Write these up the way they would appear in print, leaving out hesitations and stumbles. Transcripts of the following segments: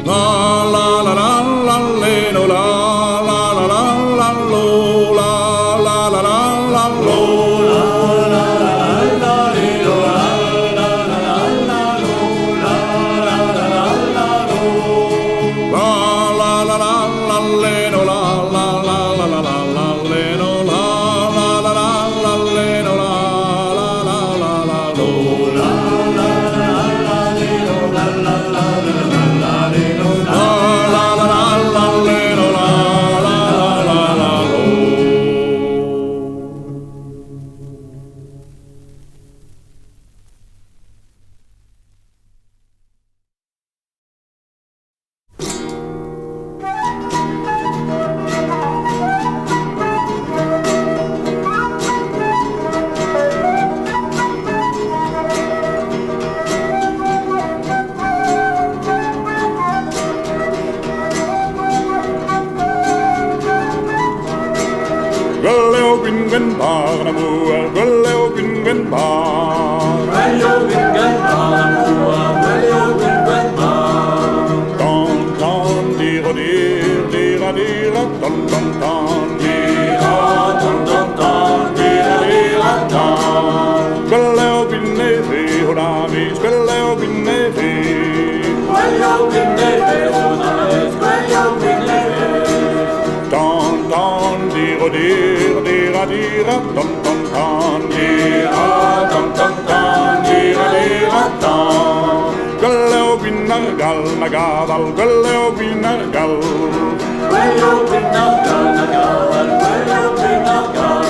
La la la la la le no la la la la la lo la la la la la lo la la la la le no la la la la la lo la la la la la lo la la la la la le no la la la la la la la le no la la la la la le no la la la la la lo la la la la le no la la la la le no la la la la la le no la la la la la lo. Gulle og gyngen barnemoer, gulle og gyngen bar. Gulle og gyngen barnemoer, gulle og gyngen bar. Don, don, dir og dir, dira, dira, don, don, don, dira, don, don, don, dira, dira, don. Gulle og gynne ve, hodavis, gulle og gynne ve. Gulle og gynne ve, hodavis, gulle og gynne ve. Don, don, dir og dir, dira, dira, don, don, don, dira, don, don, don, dira, dira, don. Gulle og gynner gal, nagadal, gulle og gynner gal. Gulle og gynner gal, nagadal, gulle og gynner gal.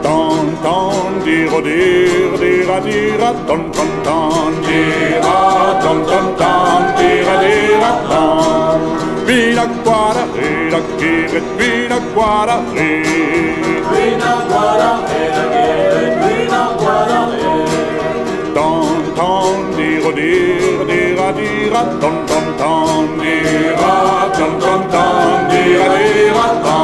Don, don, dir og dir, dira, dira, don, don, don, dira, don, don, don, dira, dira, don. Vina guara, reda, giret, vina guara, Vina guara, reda, giret, vina guara, don, don, dir og dir, dira, dira, don, don, don, dira, don, don, don, dira, dira, don.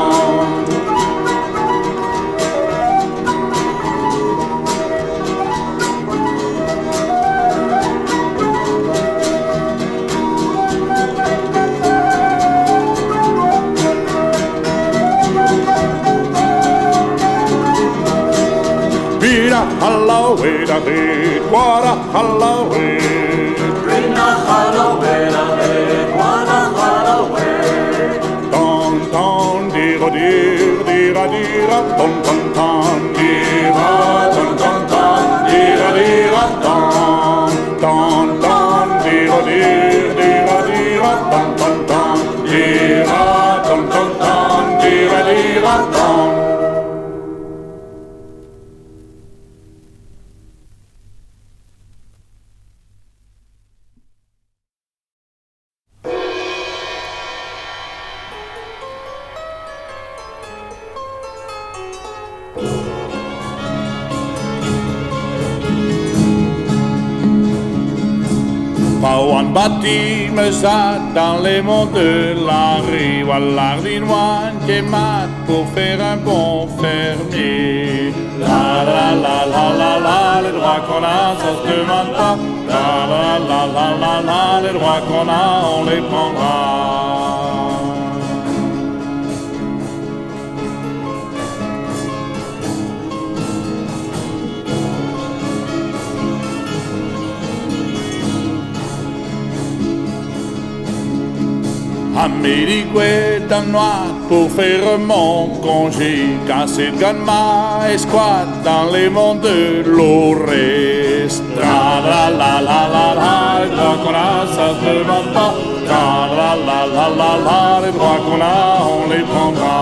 Vina Halloween, da red, guara Halloween. Vina Halloween, da red, guara Halloween. Don, don, dira, dira, dira, dira, don, don, don, dira, don, don, don, dira, dira, don. Don, don, dira, dira, dira, dira, don, don, don, dira, don, don, don, dira, dira, don. Pauan baptîme zat dans les monts de la rive, à l'Ardinoine qui mate pour faire un bon fermier. La la la la la la, les droits qu'on a, ça se demande pas. La la la la la la, les droits qu'on a, on les prendra. Amérique danois pour faire mon congé, casser de Ganma et squat dans les monts de l'Orest. La la la la la la, les droits qu'on a, ça se demande pas. La la la la la la, les droits qu'on a, on les prendra.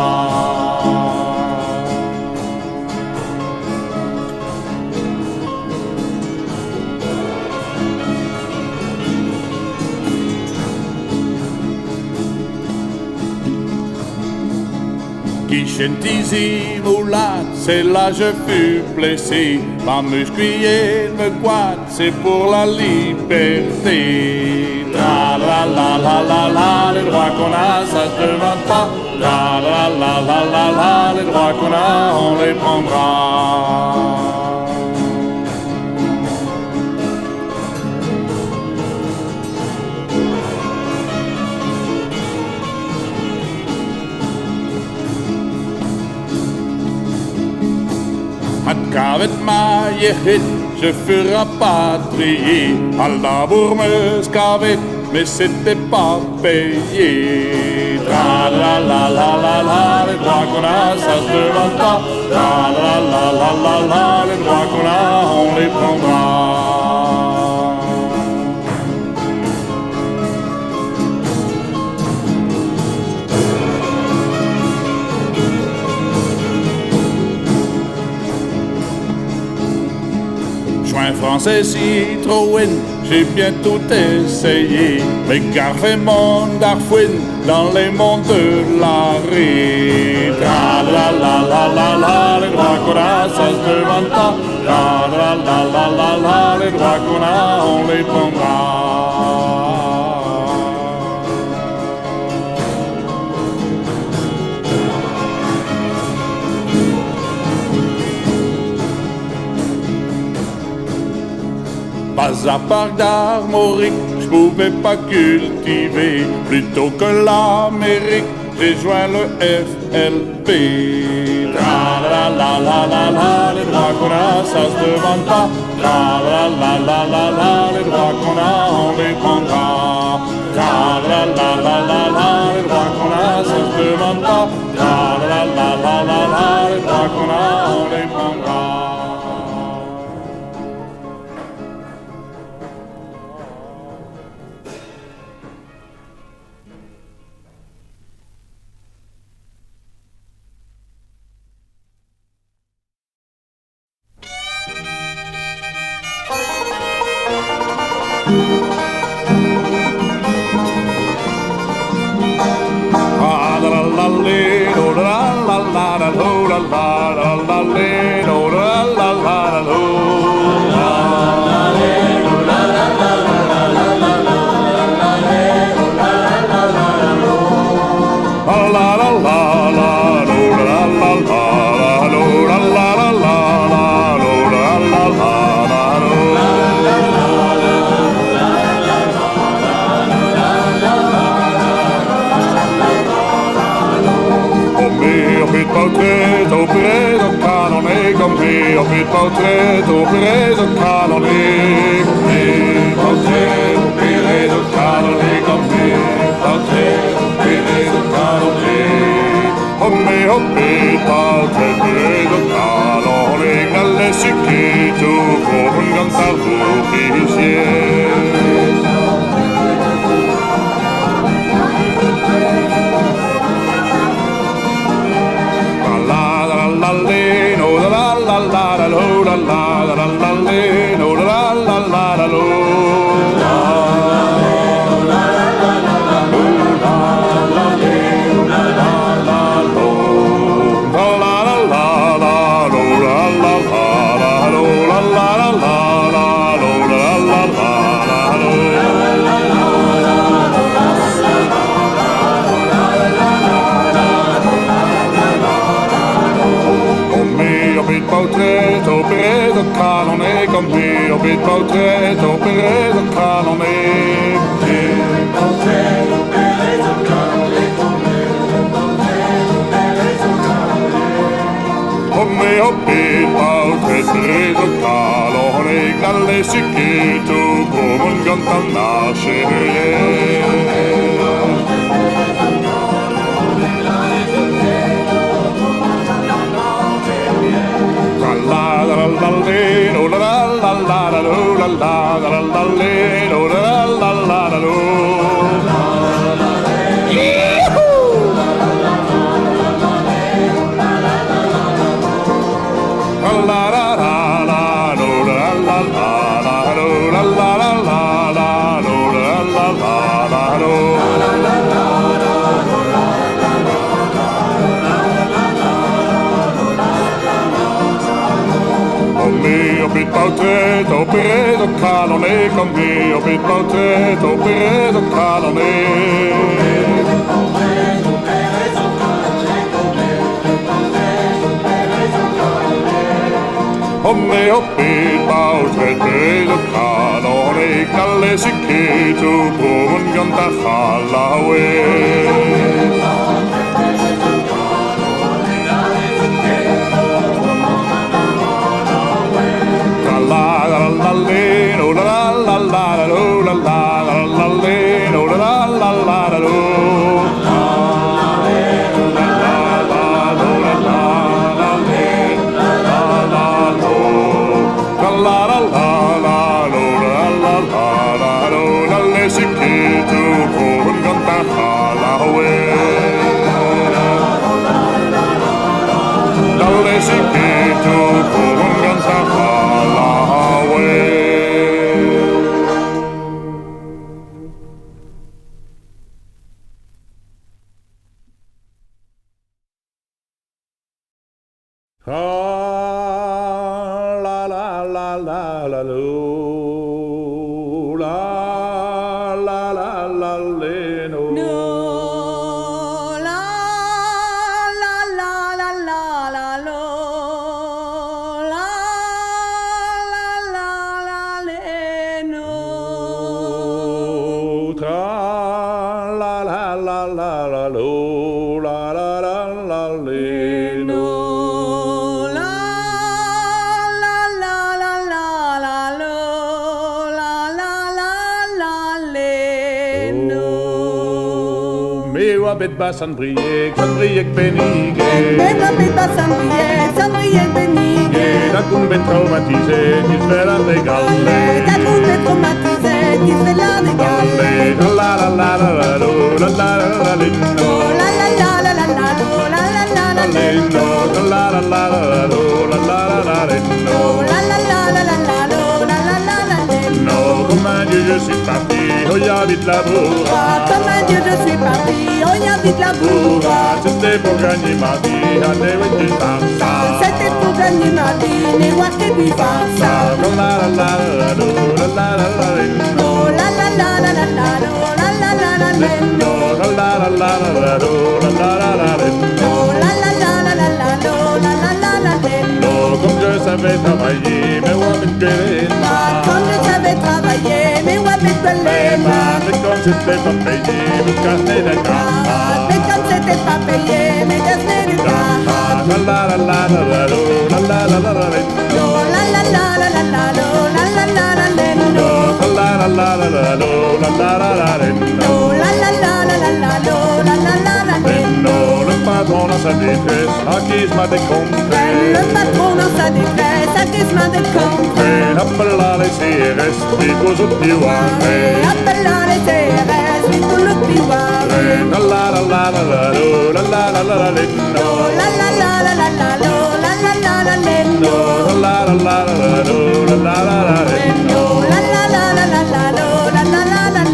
Guichentisi moulat, c'est là je fus blessé. Ma musculier me quad, c'est pour la liberté. La la la la la la, les droits qu'on a, ça se demande pas. La la la la la la, les droits qu'on a, on les prendra. qu'avec ma yéhit, je fus rapatrié à la bourmeuse qu'avec, mais c'était pas payé. Tra la la la la la, les droits qu'on a, ça se demande pas. Tra la la la la la, les droits qu'on a, on les prendra. Joint français Citroën, j'ai bien tout essayé. Mais Garfé mon Darfouine dans les monts de la rue. Tra la la la la la, les droits qu'on a, ça se demande pas. Tra la la la la la, les droits qu'on a, on les prendra. Pas à part d'Armorique, je pouvais pas cultiver. Plutôt que l'Amérique, j'ai joint le FLP. Tra la la la la la, les droits qu'on a, ça se demande pas. Tra la la la la la, les droits qu'on a, on les prendra. Tra la la la la la, les droits qu'on a, ça se demande pas. Tra la la la la la, les droits qu'on a, on les prendra. Portretto preso canonico, portretto preso canonico, portretto preso canonico. Oh mio portretto preso canonico, alle sicchito con un cantato che si portretto preso canonico, mio bel portretto preso canonico. Portretto preso canonico, oh mio bel portretto preso canonico, dalle sicchito come un gonta nascere. Portretto preso canonico, mio bel portretto preso canonico. Oh mio bel portretto preso canonico, alle sicchito come un gonta fallaway. Sikitu kurungan sahalawe. La la la la la lo, la la la la le no. La la la la la la lo, la la la la le no. Tra la la la la la lo, la la la la le no. Bit bassan briek benige. Beba beba sambriek benige. Da kun ben traumatisé, qui se la regalle. Da kun ben traumatisé, qui se la regalle. La la la la la la la la la la no. La la la la la la la la la la no. La la la la la la la la la no. La la la la la la la la la no. Comme un dieu je suis parti, oh y'a vite la bourre. Comme un dieu je suis parti. Vite la bourre. C'était pour gagner ma vie, allez oui tu ça. C'était pour gagner ma vie, les rois qui vivent ça. La la la la la la la la no. La la la la la la la la la la no. La la la la la la la la no. La la la la la la la la la no. Comme je savais travailler, mais ouais mais comme je savais travailler, mais ouais mais mais comme c'était pas payé, me casser les gars. Mais comme c'était pas payé, mais casser les gars. La la la la la la la la la la no. La la la la la la la la la la no. La la la la la la la la la no. La la la la la la la la la no. Le patron dans sa détresse, à qui je m'a décompté. Le patron dans sa détresse, à qui je m'a décompté. Appelle les CRS, puis cause au piouaré. Appelle les CRS, puis tout le piouaré. La la la la la la la la la la la no. La la la la la la la la la la no. La la la la la la la la no. La la la la la la la la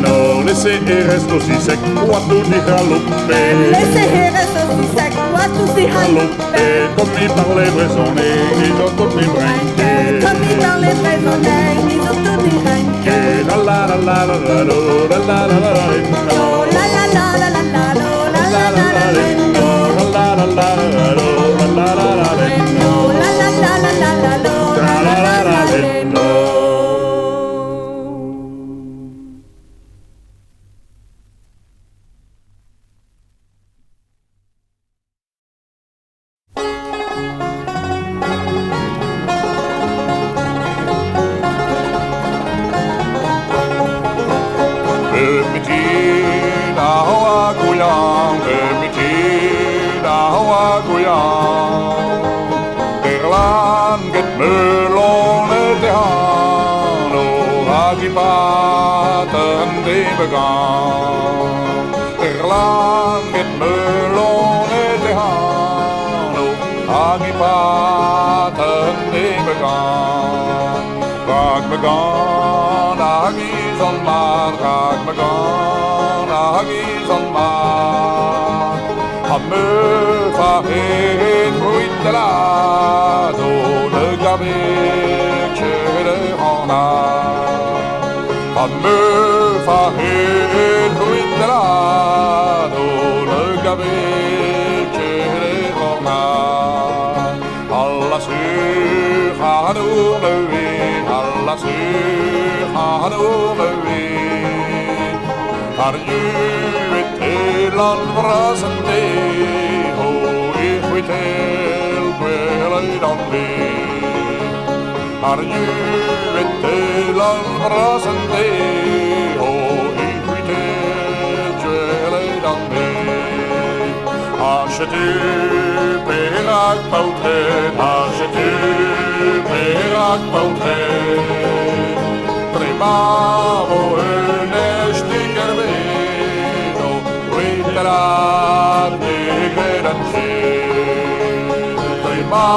no. Les CRS aussi sec, quoi tout dit galopé. Les CRS aussi sec, quoi tout dit galopé. Comme ils parlaient raisonné, ils ont tout dit brinqué. Comme ils parlaient raisonné, ils ont tout dit brinqué. La la la la la la la la la la no. La la la la la la la la la no. La la la la la la la la no. La la la la la la la la no. Erlang het melon de hano, agipaten de begaan. Raak me gaan, agis on maar, raak me gaan, agis on maar. Hamme fahet bruit de lado, le gabec de renard. Hamme fahet bruit de lado, le gabec de renard. Alla sur hanor levé, alla sur hanor levé. Har ju ett eland brasande, och i skittel kvällöjdan vid. Har ju ett eland brasande, och i skittel kvällöjdan vid. Hache-tu perak pautret, hache-tu perak pautret. Primavo sticker vedo, quitterà di granché. Primavo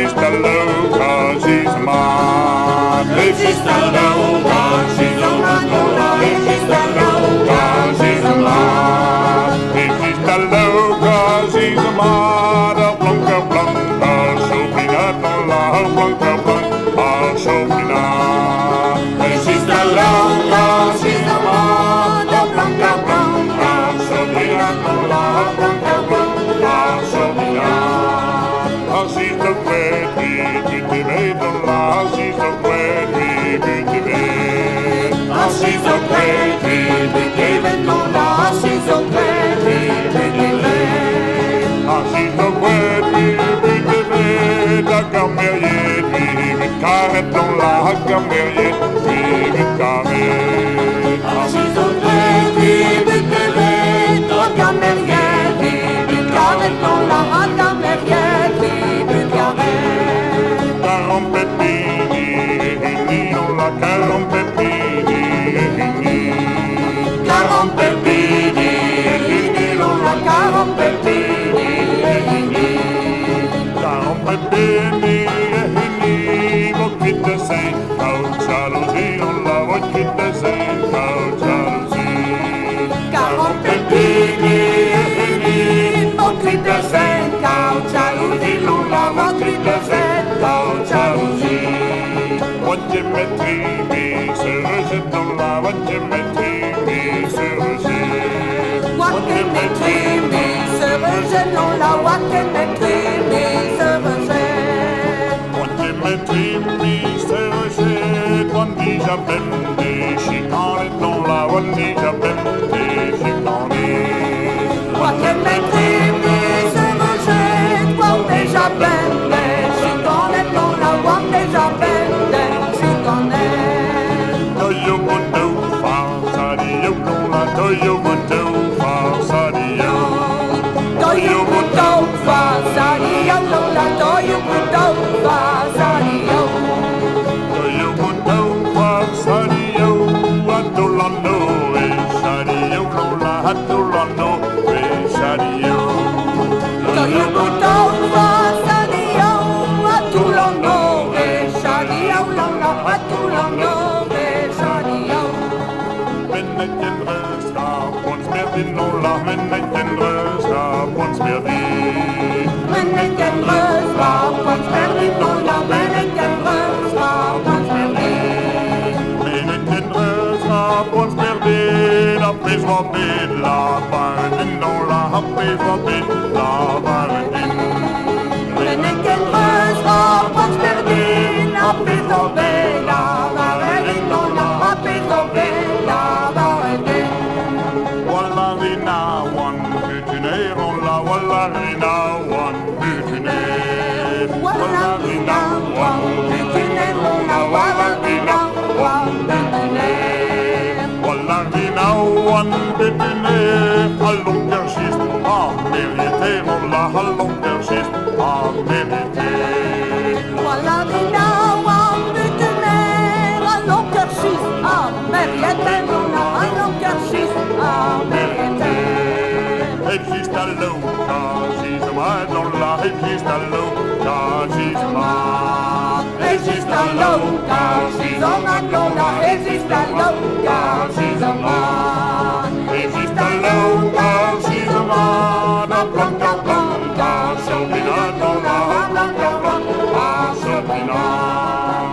she's still low, 'cause she's a man. If she's still low, 'cause she's a man. If she's still low, 'cause she's a man. If she's still low, 'cause she's a man. A blanca blanca, chopinat dans la blanca blanca, chopinat. If she's still low, 'cause she's a man. A blanca blanca, chopinat dans la blanca blanca, chopinat. Ah, she's the wet cultivate the la, she's the wet cultivate. Ah, she's the wet cultivate the la, she's the wet cultivate. Ah, she's the wet cultivate. La camérienne, vive carrette dans la camérienne, vive carrette. Ah, she's the wet cultivate. La camérienne, vive carrette dans la camérienne, vive carrette. Caron pepini, dans la caron pepini, caron pepini, dans la caron pepini, caron pepini, votre de saint, jalousie, on la votre de saint, jalousie. Caron pepini, votre de saint, jalousie, on la votre de saint, jalousie. What you met me, se rejette dans la, what you met me, se rejette. What you met me, se rejette dans la, what you met me, se rejette. What you met me, se rejette. One dit j'appelle des chicanes dans la, one dit j'appelle des chicanes. What you met me, se rejette. One dit j'appelle des chicanes dans la, one dit j'appelle des chicanes. Do you want to fast, Sadio, do you want to fast, Sadio? Do you want to fast, Sadio, Lola, do you want to fast, Sadio? Do you want to fast, Sadio? Atulano, Sadio, Lola, Atulano, Sadio. Do you want to fast, Sadio? Atulano, Sadio, Lola, Atulano. Men ik ken rødskab, ons mere det. Men ik ken rødskab, ons mere det. Men ik ken rødskab, ons mere det. Men ik ken rødskab, ons mere det. Og pis for bed, la bare den, og la pis for bed, la bare den. Men ik ken rødskab, ons mere det. Og pis for bed, la bare den, og la pis for bed, la bare den. Wallarina, one mutineer, wallarina, one mutineer. Wallarina, one mutineer, wallarina, one mutineer. Wallarina, one mutineer. Allons kerschist, amérité, allons kerschist, amérité. Wallarina, one mutineer, allons kerschist, amérité, allons kerschist, amérité. Existe à l'eau, car she's a man, non la existe à l'eau, car she's a man. Existe à l'eau, car she's a man, non la existe à l'eau, car she's a man. Existe à l'eau, car she's a man. A blanca blanca, chopinat, non la blanca blanca, chopinat.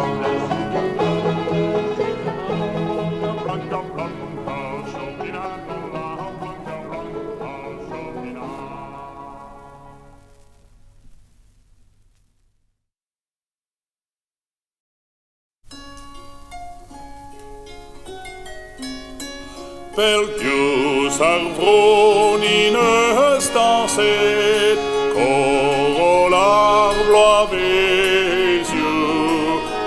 Blanca blanca, chopinat, non la blanca blanca, chopinat. Pelgius arvroninestancet, corolar bloavesiu,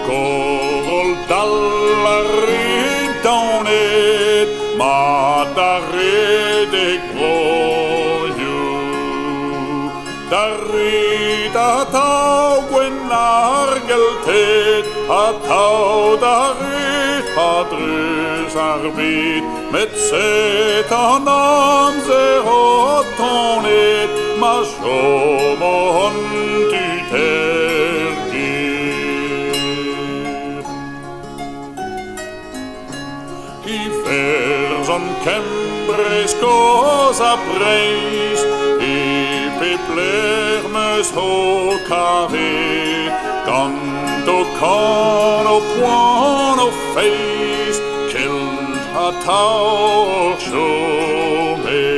corol dallaritonet, matare groju. Darita tau gwenargeltet, a tau darit padrus arbit, met set anam zerotonet, ma shomon tuter Hiver som Cambres cosa preis, et peplermes au carré, quand au corps, au point, au face, kilt a tau chômé.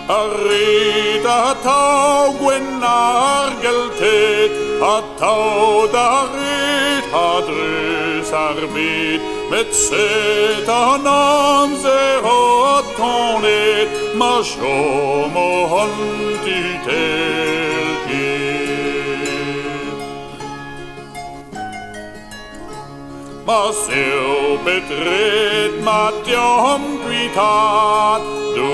Arrit a tau gwenargeltet, a tau darit a drus arbit, met set an amser o tonet, ma chom o hont ut elget. Ma seu betret ma diom cuitat, du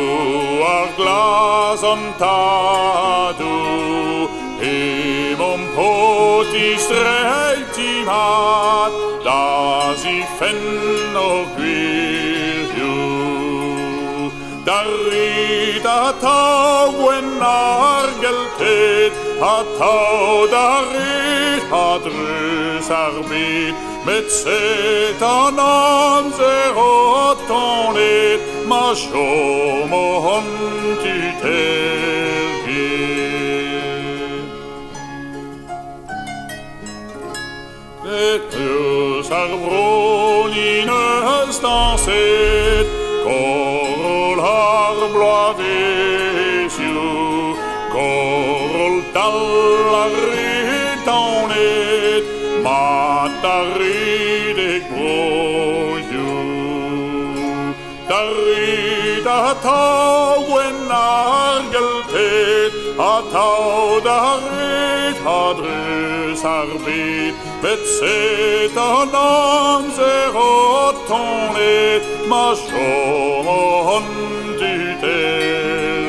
ar glas on tadu, e mon pot i streit i mat, da si fenno gwylju. Darit a tau gwen argeltet, a tau darit a drus arbit, met set an amser o tonet, ma chom o hont ut elget. Et eus ar vron in eus danset, korol har bloavezioù, korol dal ar retanet, mat ar redek broioù. Darit a tau gwen argeltet, a tau darit a drus arbit, met set an amser o tonet, ma chom o hont ut elget.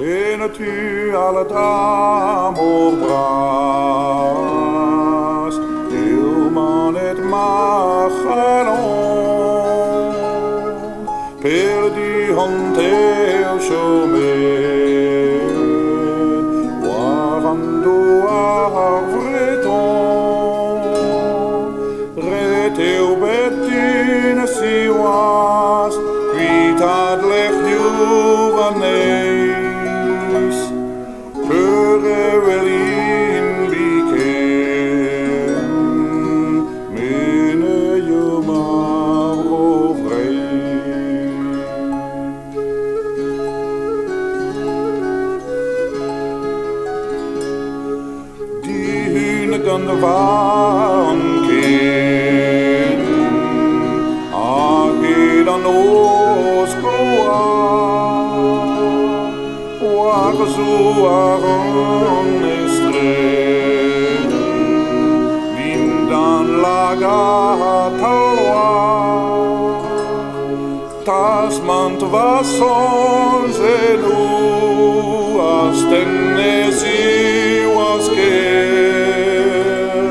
En tu alle d'amour bras, man et machelon, perdu hante au chômage, warando arvreton, rete au betune si was, cuitad lech juveneis, pure welin biken, mene jomar ovrei. Die hunen van ken, age dan os kloa, war so aron estren, vindan laga talwa, tas mant vasson zelu, astenesi was kel,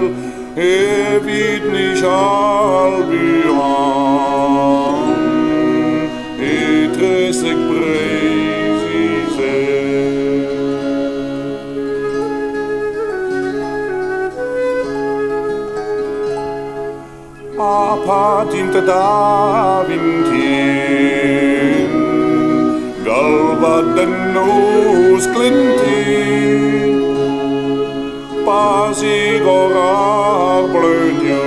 evit nicht albion, etresek preisise. Apatinte da vintin, galva den nos glintin, pasigorar blønju,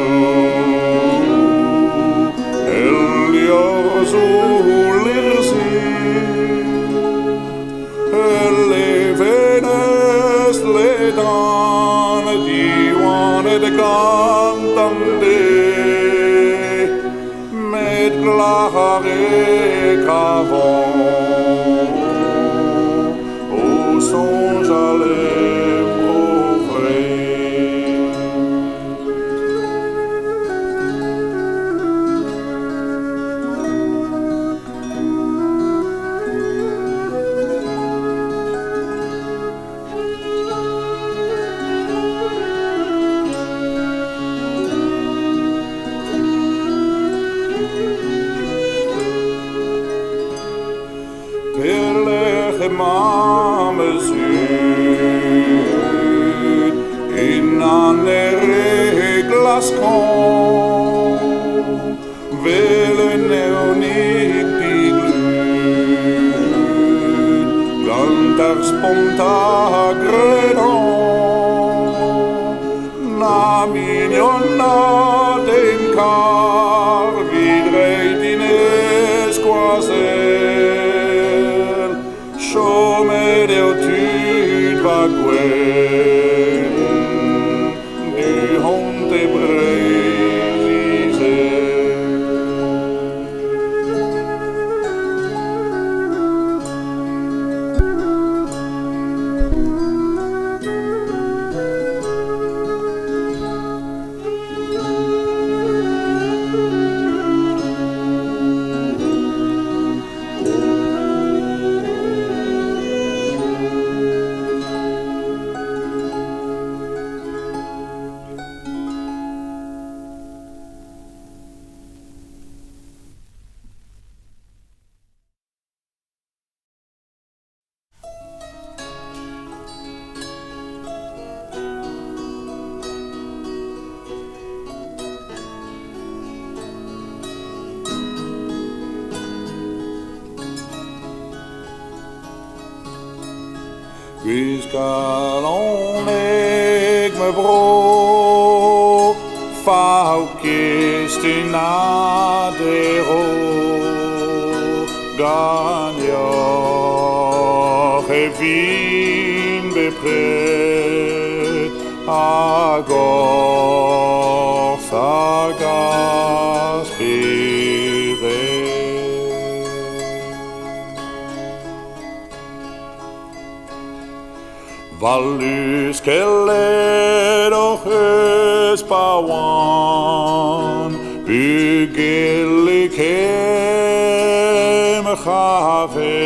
elior zulirsin, elevenes ledan, diwane de cantande, met glare cavon, au songe à lèvres frais. ma mesure in andere glaskom willen er niet die gluur dan der spontagredon na mignona den car vidrei dines quasel chome deo tud va gwen du honte breise Guiscalon ik me bro faukist in adero ganyo hevin bepret agor sagas Valus keller och öspawan Byggelik hem chave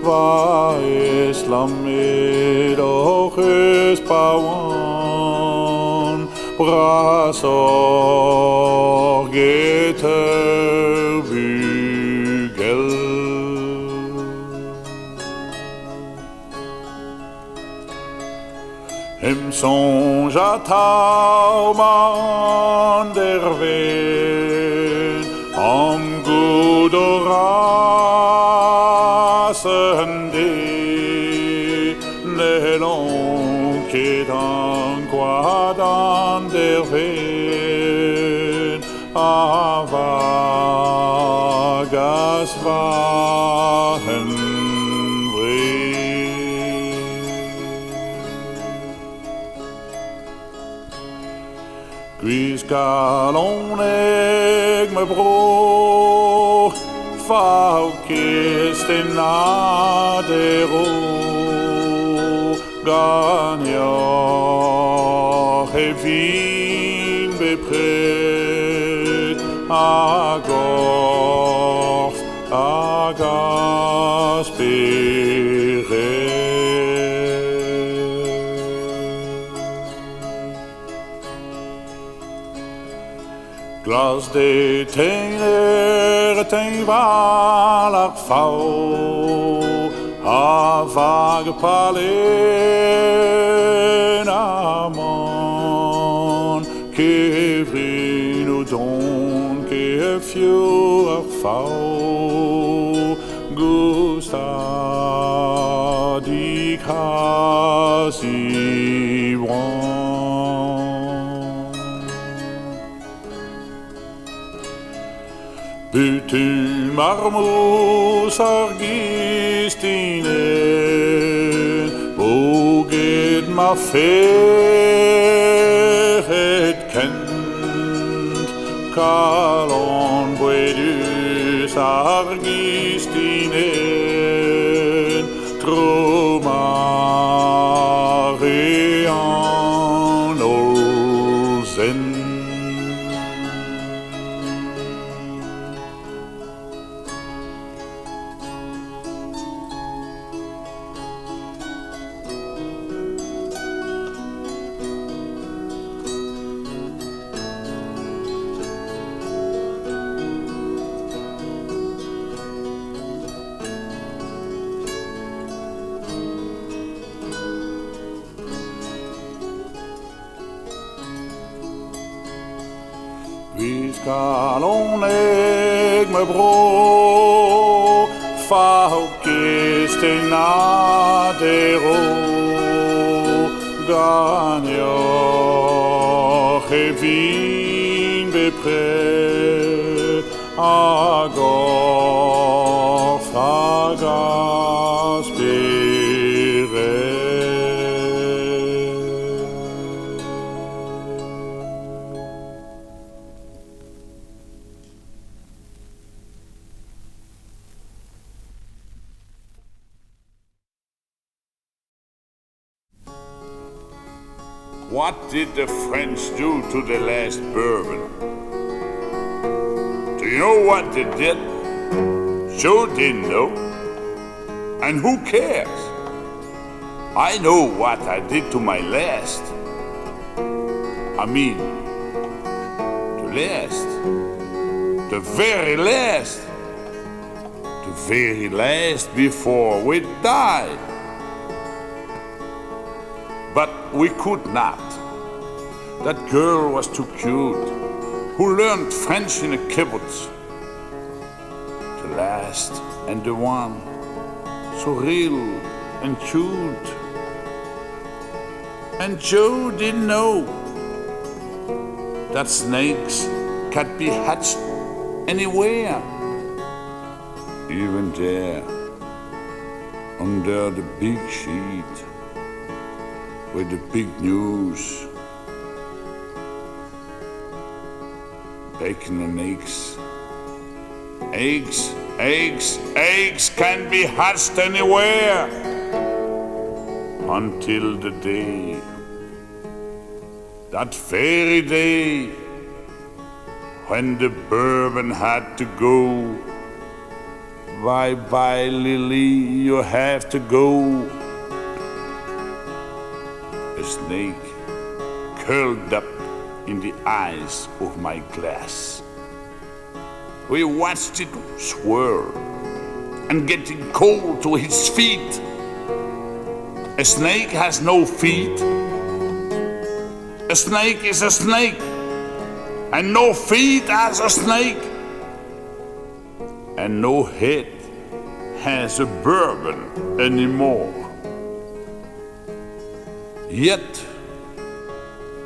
Va islamid och öspawan Brasor geter bygel Hem songe à tauman der ven Om godorasen de Nelon kedan quadan der ven Avagas vahen Guiscalon ik me bro faukist in adero ganyo hevin bepret agor agas Glas de teiner ten valach fau a vage palen amon que vrino don que fior fau gusta di casi Butu marmos argistine Boget ma ferret kent Calon boedus argistine Tromarian olsen Skalonek med bror, far og gæsten nadero, ganjer vin bepræt, agor fagas beret. What did the French do to the last bourbon? Do you know what they did? Sure didn't know. And who cares? I know what I did to my last. I mean, the last. The very last. The very last before we died. But we could not. That girl was too cute, who learned French in a kibbutz. The last and the one, so real and cute. And Joe didn't know that snakes can be hatched anywhere, even there, under the big sheet. With the big news, bacon and eggs. Eggs can be hatched anywhere until the day, that very day, when the bourbon had to go. Bye-bye, Lily, you have to go. A snake curled up in the eyes of my glass. We watched it swirl and getting cold to his feet. A snake has no feet. A snake is a snake, and no feet as a snake. And no head has a bourbon anymore. Yet,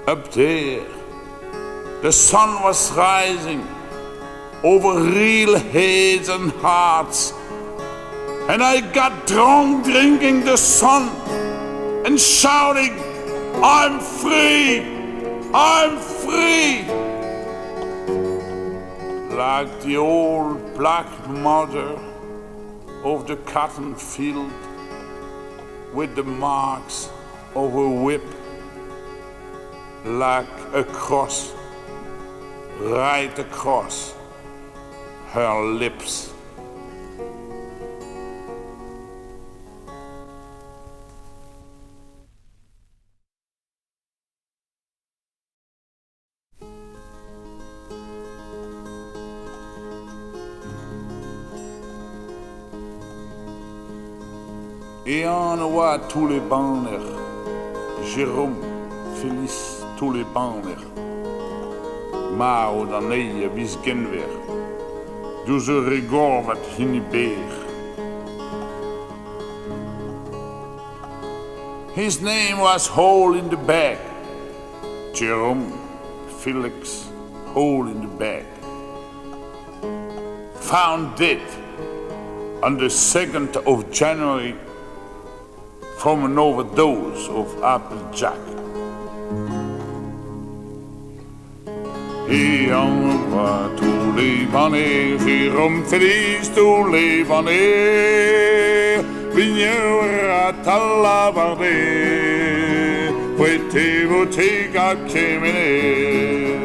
up there, the sun was rising over real heads and hearts. And I got drunk drinking the sun and shouting, I'm free! I'm free! Like the old black mother of the cotton field with the marks of a whip, like a cross right across her lips. Et en oa tous les banner, Jérôme, Félix, tous les banner. Maar dan nee, wie ken weer. Doe ze rigor wat hinnibeer. His name was Hole in the Bag. Jérôme, Felix, Hole in the Bag. Found dead on the 2nd of January from an overdose of Applejack. Et envoie tous les bonnets, Jérôme Félix, tous les bonnets, Vigneur à Talabardé, Prêtez-vous à Kéméné.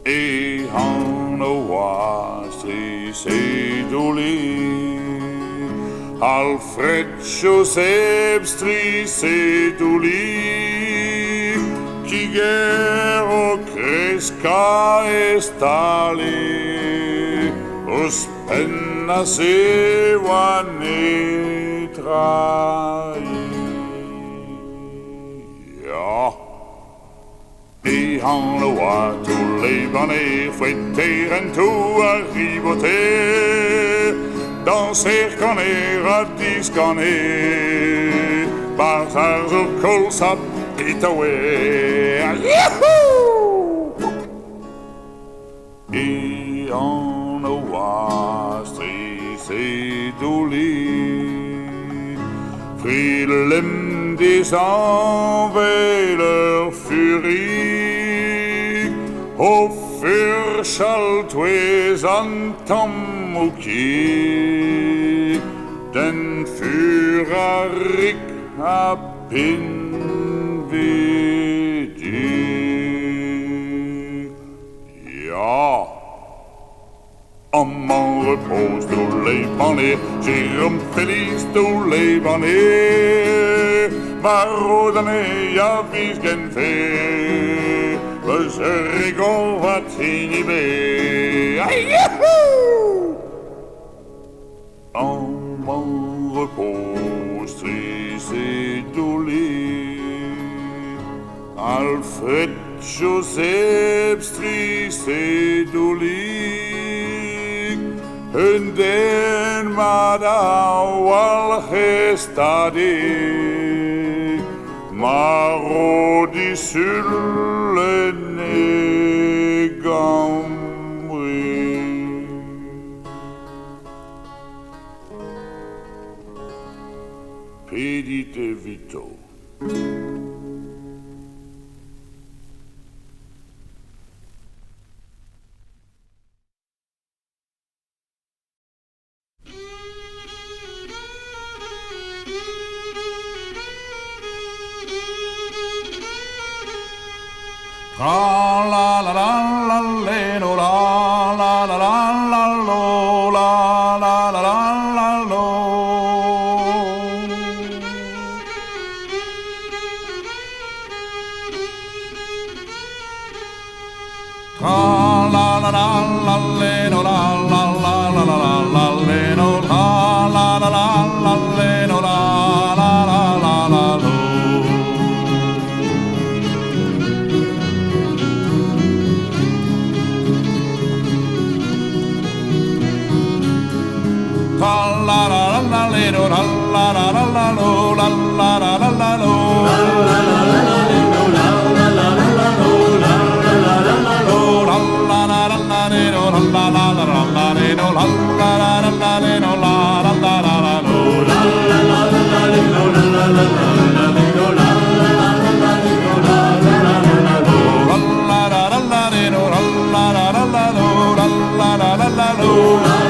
Et en oa, c'est doulé, Alfred Joseph Stricedouli, qui guerre au Cresca estale, os pennas evane trahi. Ja. en oie, tous les bonnets fouettés en tout arrivoter. Danser qu'on est, radis qu'on est, bazar au col sap, pitaway. Yahoo! Et en oie, stressé d'oulis, frilem des envers leur furie, au fur chaltoués en tammouki, den furarik a pinvidi. Ja, on m'en repose tous les bonnets, Jérôme Félix tous les bonnets, Marodane ja visgen fait, je rigole va t'inhiber. Yahoo! On m'en repose, triste et dolé, Alfred Joseph triste et dolé, en den madame walhestade, marodi sur le négambri. Pedite vito. La la la la la la la la la la lo la la la la la lo. La la la la la le no la la la la la la le no la la la la la le no la la la la la lo. La la la la la lo la la la la la lo la la la la la lo la la la la la lo la la la la la lo la la la la la lo la la la la la lo la la la la la lo la la la la la lo la la la la la lo la la la la la lo la la la la la lo la la la la la lo la la la la la lo la la la la la lo la la la la la lo la la la la la lo